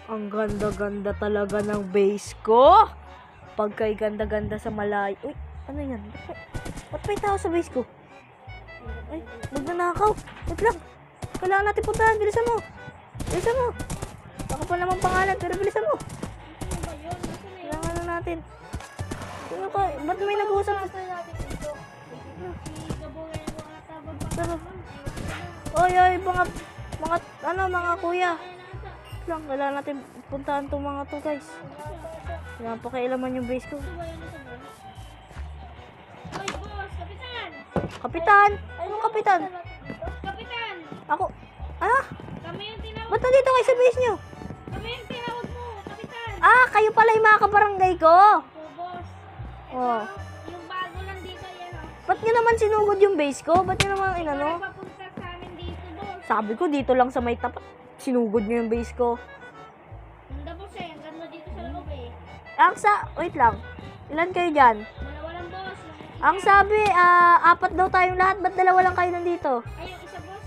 Ang ganda-ganda talaga ng base ko. Pagkay ganda-ganda sa malayo. Uy, ano yan? Ba't may tao sa base ko? Ay, magnanakaw. Wait lang. Kailangan natin puntahan. Bilisan mo. Bilisan mo. Baka pa naman pangalan, pero bilisan mo. Kailangan na natin. Ano ka? Ba't may nag-uusap? Oy, mga kuya. Lang, kailangan natin puntahan itong mga to, guys. Kailangan pakailaman yung base ko. Hoy, boss! Kapitan! Kapitan? Anong kapitan? Kapitan! Ako? Ah? Kami yung tinawag. Ba't nandito kayo sa base nyo? Kami yung tinawag mo, kapitan! Ah, kayo pala yung mga kabarangay ko. So, boss. Ito, Oh. yung bago lang dito, yan o. Ba't nyo naman sinugod yung base ko? Ba't nyo naman inano? Papunta sa amin dito, boss. Sabi ko dito lang sa may tapat. Sinugod nyo yung base ko. Handa, boss eh. Hanggang mo dito sa loob eh. Wait lang. Ilan kayo dyan? Walang boss. Ang sabi, apat daw tayong lahat. Ba't dalawa lang kayo nandito? Ay, yung isa, boss,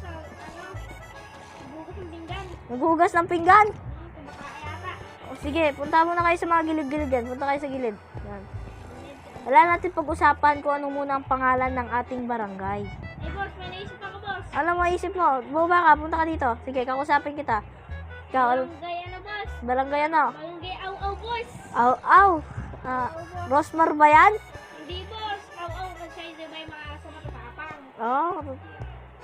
bukas ng pinggan. Naghugas ng pinggan? Kumakayata. O sige, punta muna kayo sa mga gilid-gilid yan. Punta kayo sa gilid. Yan. Wala natin pag-usapan kung ano muna ang pangalan ng ating barangay. Eh, boss, may naisip ako, boss. Alam mo, isip mo. Bumaba ka, punta ka dito. Sige, kakusapin kita. Ikaw, Barangay, ano, boss? barangay ano? Barangay, aw-aw, boss. Aw. Rosmar ba yan? Hindi, boss. Aw-aw, kasi hindi ba yung mga aso matatapang? Oh,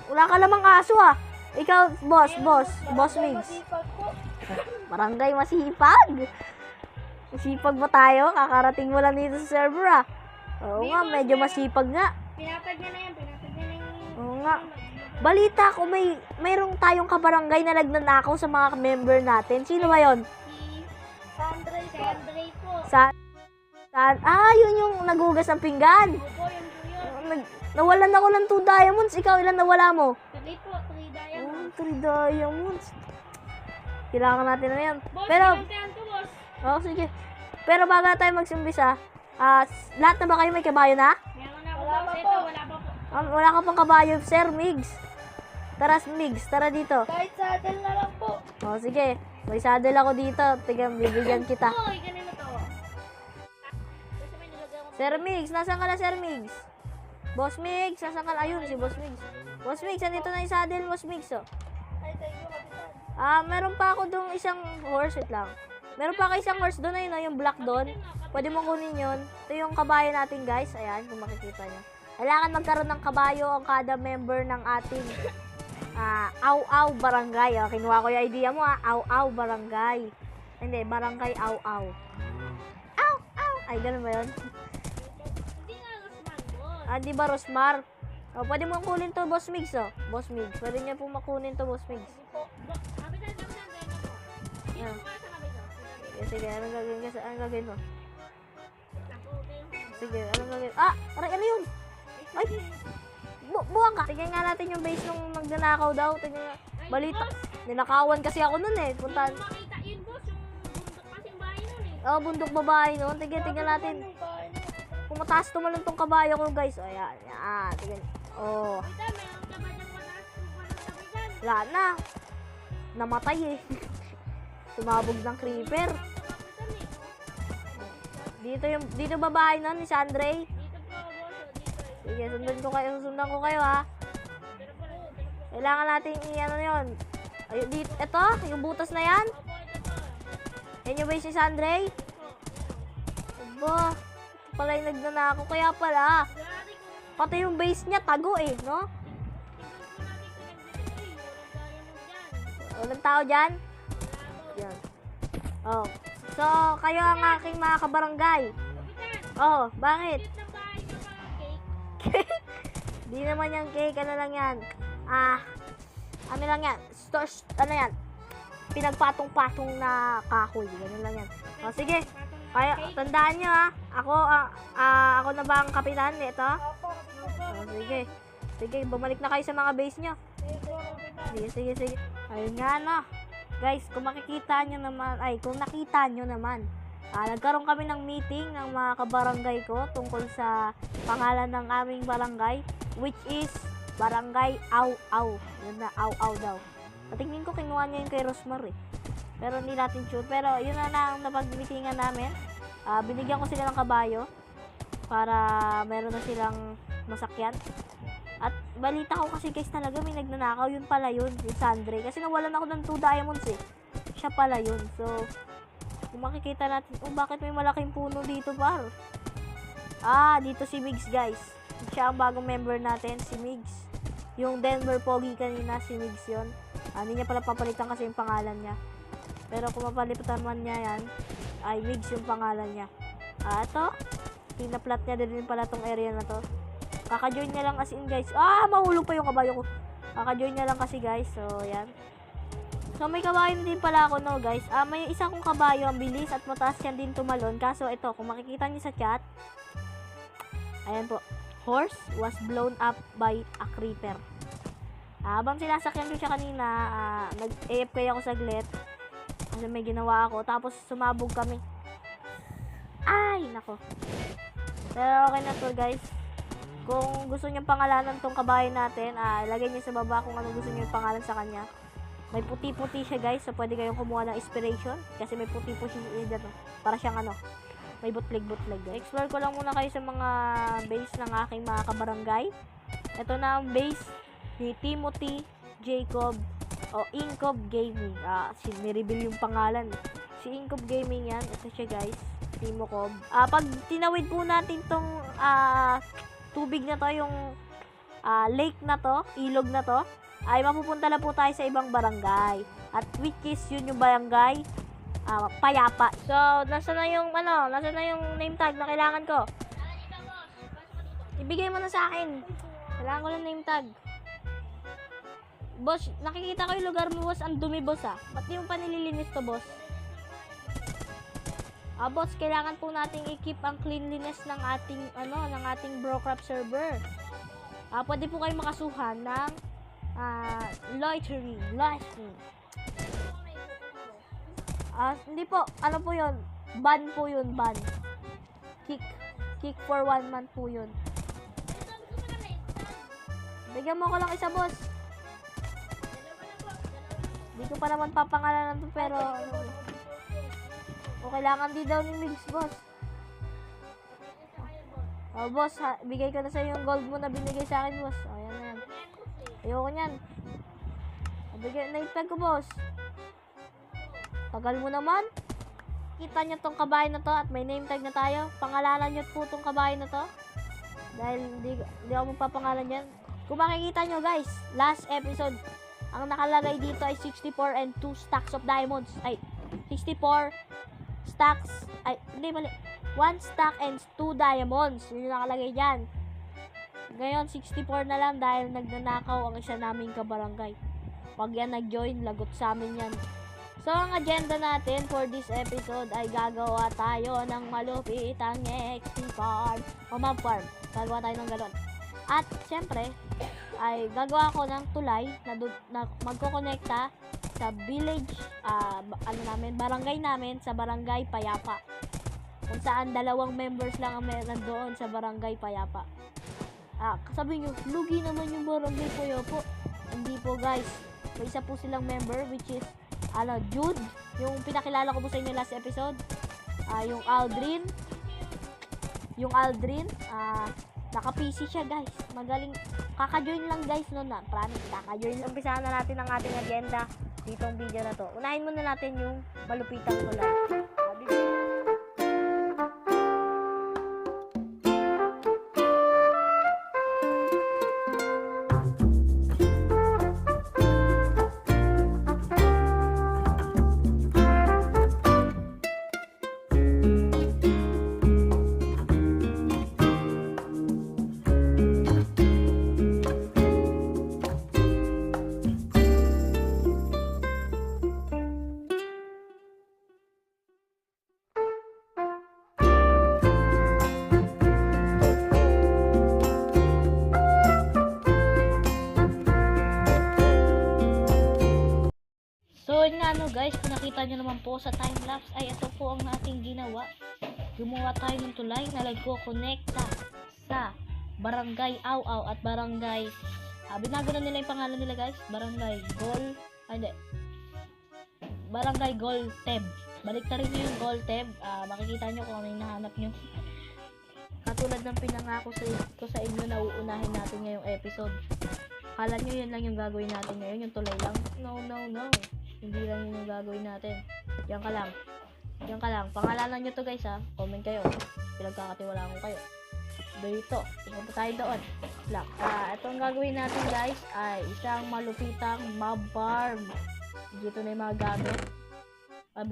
wala ka lamang aso ah. Ikaw, boss Migs. Barangay masipag. Masipag ba tayo? Kakarating mo lang dito sa server ah. Oo nga, medyo masipag nga. Pinatag niya na yan, Oo nga. Balita ko mayroong tayong kabarangay na nagnanakaw sa mga member natin. Sino ba 'yon? Si Sandray po. Yun yung naghugas ng pinggan. Opo, yun. Nawalan ako ng 2 diamonds. Ikaw, ilan nawala mo? 3 po, 3 diamonds. 3 diamonds. Kailangan natin na yan. Boss, Pero, pinantayan ko, boss. sige. Pero bago tayo magsimbisa, lahat na ba kayo may kabayo na? Meron na ako, boss. Ito, wala pa po. Wala ka pang kabayo, Sir Migs. Migs, tara dito. Kahit saddle na lang po. Sige. May saddle ako dito. Tignan, bibigyan kita. Uy, ganun to. Kasi may nilagay ako. Sir Migs, nasaan ka na, Sir Migs? Boss Migs, nasaan ka na? Ayun, si Boss Migs. Boss Migs, andito na yung saddle, Boss Migs, oh. Ay, thank you, kapitan. Meron pa ako doon isang horse, wait lang. Meron pa ako isang horse doon, ayun, yung black doon. Pwede mong kunin yun. Ito yung kabayo natin, guys. Ayan, kung makikita nyo. Kailangan magkaroon ng kabayo ang kada member ng ating Aw-Aw Barangay. Kinuha ko yung idea mo, Aw-Aw Barangay. Hindi, Barangay Aw-Aw. Aw-Aw! Ay, ganun ba yun? Hindi nga Rosman, boss. Di ba, Rosmar? Pwede mong kunin to, Boss Migs, oh. Boss Migs, pwede niya pong makunin to, Boss Migs. Kapitan, ganyan ako. Dito ka sa kabito. Sige, anong gagawin mo? Ako, okay. Sige, anong gagawin? Aray, ano yun? Ay, buwang ka. Tingnan nga natin yung base nung nagnanakaw daw. Tingnan nga. Balita. Ninakawan kasi ako nun eh. Puntahan. Hindi mo makita yun, boss. Yung bundok kasing bahay nun eh. Bundok babae nun. Tingnan natin. Kung mataas tumalon tong kabayo ko, guys. Ayan. Tingnan. Kapitan, meron ka ba niyang mataas kung walang kapitan? Wala na. Namatay eh. Tumabog ng creeper. Dito babae nun ni Sandray. Dito po, boss. Dito. Sige, susundan ko kayo ha. Kailangan natin i-ano yun. Ayun, ito, yung butas na yan. Yan yung base ni Sandray. Aba, ito pala yung nagnanakaw. Kaya pala, pati yung base niya, tago eh, no? Walang tao dyan? Yan. So, kayo ang aking mga kabarangay. Bakit? Di naman yung cake, ano lang yan. Ano lang yan, ano yan, pinagpatong-patong na kahoy, gano'n lang yan. Sige, kaya, tandaan nyo ako na ba ang kapitan nito? Sige, bumalik na kayo sa mga base nyo. Sige. Ayun nga no. Guys, kung nakita nyo naman, nagkaroon kami ng meeting ng mga kabarangay ko tungkol sa pangalan ng aming barangay, which is Barangay Aw-Aw. Yun na, Aw-Aw daw. Patingin ko, kinuha niya yun kay Rosmar eh. Pero hindi natin sure. Pero yun na lang napag-meetingan namin. Binigyan ko sila ng kabayo para meron na silang masakyan. At balita ko kasi guys talaga may nagnanakaw. Yun pala yun, yung Sandre. Kasi nawalan ako ng 2 diamonds eh. Siya pala yun. So, kung makikita natin, bakit may malaking puno dito par? Dito si Migs guys. Siya ang bagong member natin, si Migs. Yung Denver Pogi kanina, si Migs yun. Hindi niya pala papalitan kasi yung pangalan niya. Pero kung mapalitan man niya yan, ay Migs yung pangalan niya. Ito, pinaplat niya din pala tong area na to. Kaka-join niya lang as in guys. Mahulog pa yung kabayo ko. Kaka-join niya lang kasi guys. So, yan. So, may kabayo din pala ako no guys. May isa kong kabayo, ang bilis at mataas yan din tumalon. Kaso ito, kung makikita niyo sa chat, ayan po. Horse was blown up by a creeper. Habang sinasakyan ko siya kanina, nag-AFK ako saglit. Kasi may ginawa ako. Tapos, sumabog kami. Ay, nako. Pero okay na to guys. Kung gusto niyo pangalanan tong kabayo natin, ilagay niyo sa baba kung ano gusto niyo yung pangalan sa kanya. May puti-puti siya guys, so pwede kayong kumuha ng inspiration. Kasi may puti-puti siya dito. Para siyang may butlig-butlig. Explore ko lang muna kayo sa mga base ng aking mga kabarangay. Ito na ang base ni Timothy Jacob o Incob Gaming. Nireveal yung pangalan. Si Incob Gaming yan. Ito siya guys. Timo Cob. Pag tinawid po natin tong tubig na to, yung lake na to, ilog na to, ay mapupunta na po tayo sa ibang barangay. At which is yun yung barangay Payapa. So, nasa na yung name tag na kailangan ko? Ibigay mo na sa akin. Kailangan ko ng name tag. Boss, nakikita ko yung lugar mo, boss. Ang dumi, boss, Ba't di mo pa nililinis to, boss? Boss, kailangan po nating i-keep ang cleanliness ng ating Brocrap server. Pwede po kayo makasuhan ng loitering. Hindi po, ano po yun? Ban po yun, ban. Kick for 1 month po yun. Bigyan mo ko lang isa, boss. Hindi ko pa naman papangalanan to, pero kailangan di daw ni Migs, boss. Boss, bigay ko na sa'yo yung gold mo na binigay sa akin, boss. Ayan na yan. Ayoko nyan. Bigay na itag ko, boss. Tagal mo naman. Kita nyo tong kabayo na to at may name tag na tayo. Pangalanan nyo po tong kabayo na to. Dahil hindi ako magpapangalan yan. Kung makikita nyo guys, last episode, ang nakalagay dito ay 64 and 2 stacks of diamonds. Ay, 64 stacks. Ay, hindi mali. 1 stack and 2 diamonds. Yun yung nakalagay dyan. Ngayon, 64 na lang dahil nagnanakaw ang isa naming kabarangay. Pag yan nag-join, lagot sa amin yan. So, ang agenda natin for this episode ay gagawa tayo ng malupitang XP farm o mob farm. Gagawa tayo ng gano'n. At, syempre, ay gagawa ko ng tulay na magkokonekta sa village, barangay namin sa barangay Payapa. Kung saan 2 members lang ang meron doon sa barangay Payapa. Sabi nyo, lugi naman yung barangay Payapa. Hindi po guys. May isa po silang member which is Jude, yung pinakilala ko po sa inyo last episode. Yung Aldrin, naka-PC siya guys. Magaling, kaka-join lang guys noon na. Promise, kaka-join. Umpisahan na natin ang ating agenda ditong video na to. Unahin muna natin yung malupitang tulay. So, yun nga guys, kung nakita nyo naman po sa time-lapse, ay ito po ang ating ginawa. Gumawa tayo ng tulay na nagko-connecta sa barangay Aw-Aw at barangay, binago na nila yung pangalan nila guys, barangay Gol, hindi, Barangay Golteb. Baliktarin nyo yung Golteb. Makikita nyo kung ano yung nahanap nyo. Katulad ng pinangako ko sa inyo na uunahin natin ngayong episode. Kala nyo yun lang yung gagawin natin ngayon, yung tulay lang? No. Hindi lang yun yung gagawin natin. Yan ka lang. Pangalanan nyo to guys ha. Comment kayo. Pinagkakatiwalaan ko kayo. Dito. Pupunta tayo doon. Ito ang gagawin natin guys ay isang malupitang mob farm. Dito na yung mga gamit.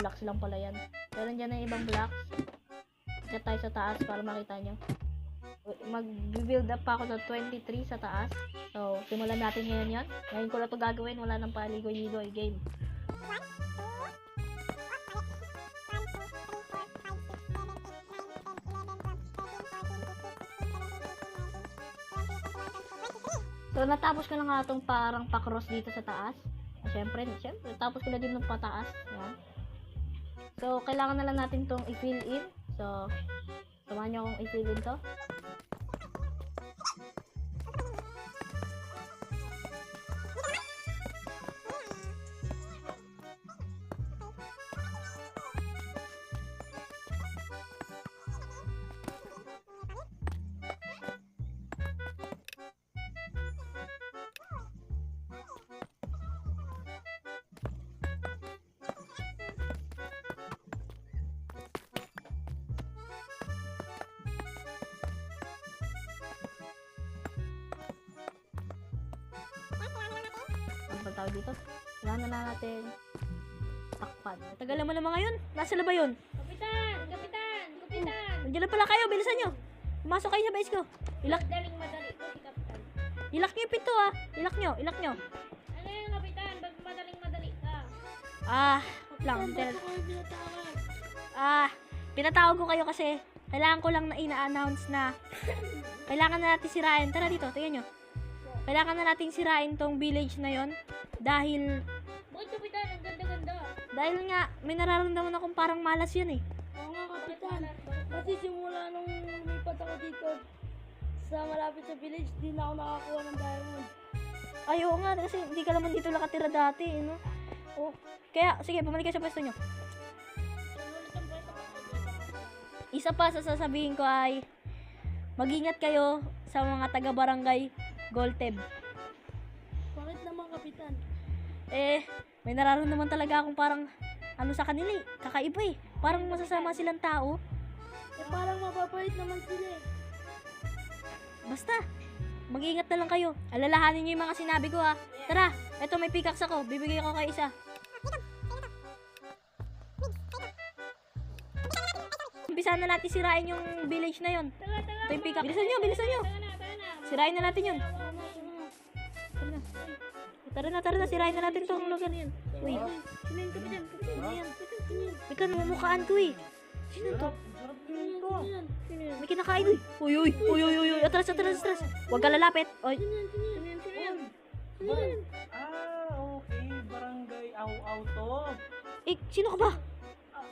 Blocks lang pala yan. Pero dyan na yung ibang blocks. Diyan tayo sa taas para makita nyo. Mag-build up pa ako sa 23 sa taas. So, simulan natin ngayon yan. Ngayon ko na ito gagawin. Wala nang paligoy-ligoy game. So, natapos ko na nga itong parang pa-cross dito sa taas. Siyempre, tapos ko na din ng pataas. Yan. So, kailangan na lang natin itong i-fill in. So, samahan nyo akong i-fill in to. Tawag dito. Kailangan na natin takpan. Tagal naman ng mga yun. Nasa na ba yun? Kapitan! Nandiyan na pala kayo. Bilisan nyo. Pumasok kayo sa base ko. Madaling madali ko si Kapitan. Ilak nyo yung pinto ah. Ilak nyo. Ano yun, Kapitan? Ba't madaling madali ka? Lang. Pinatawag ko kayo kasi kailangan ko lang na ina-announce na kailangan na natin sirain. Tara dito. Tingnan nyo. Kailangan na natin sirain tong village na yon dahil Bakit, Kapitan? Ang ganda-ganda. dahil nga may nararamdaman akong parang malas yan eh. Oo nga, Kapitan. Kasi simula nung lumipat ako dito sa malapit sa village, di na ako nakakuha ng diamond. Ay, oo nga, kasi hindi ka naman dito nakatira dati, no? Oh, kaya, sige, bumalik kayo sa pwesto nyo. Isa pa sa sasabihin ko ay, mag-ingat kayo sa mga taga-barangay Golteb. Bakit naman, Kapitan? May nararamdaman talaga akong parang, sa kanila eh, kakaiba eh. Parang masasama silang tao. Parang mababait naman sila eh. Basta, mag-ingat na lang kayo. Alalahanin nyo yung mga sinabi ko ha. Tara, eto may pickaxe ako. Bibigay ko kay isa. Umpisahan na natin sirain yung village na yon. Ito yung pickaxe. Bilisan nyo. Sirain na natin yun. Tara na. Sirain na natin itong lugar yan. Uy. Sino yung Kapitan? Sino yan? May namumukhaan ko eh. Sino to? May kinakain eh. Uy. Atras. Huwag ka lalapit. Oy. Okay. Barangay Aw-Aw to. Sino ka ba?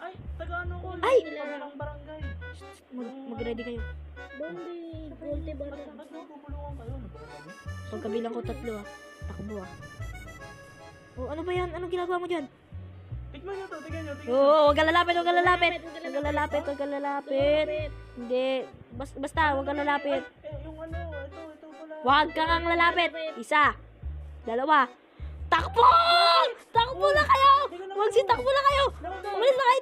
Ay, taga-ano ko. Ay! Taga-ng barangay. Mag-ready kayo. Ba't nagpupulungan kayo? Pagkabilang ko 3 ah. Takbo ah. Oh, ano ba yan? Anong ginagawa mo dyan? Tignan nyo to. Huwag ka lalapit. Hindi. Basta, huwag ka lalapit. Yung ito pala. Huwag kang lalapit. 1, 2. Takbo! Takbo na kayo! Takbo na kayo! Umalis na kayo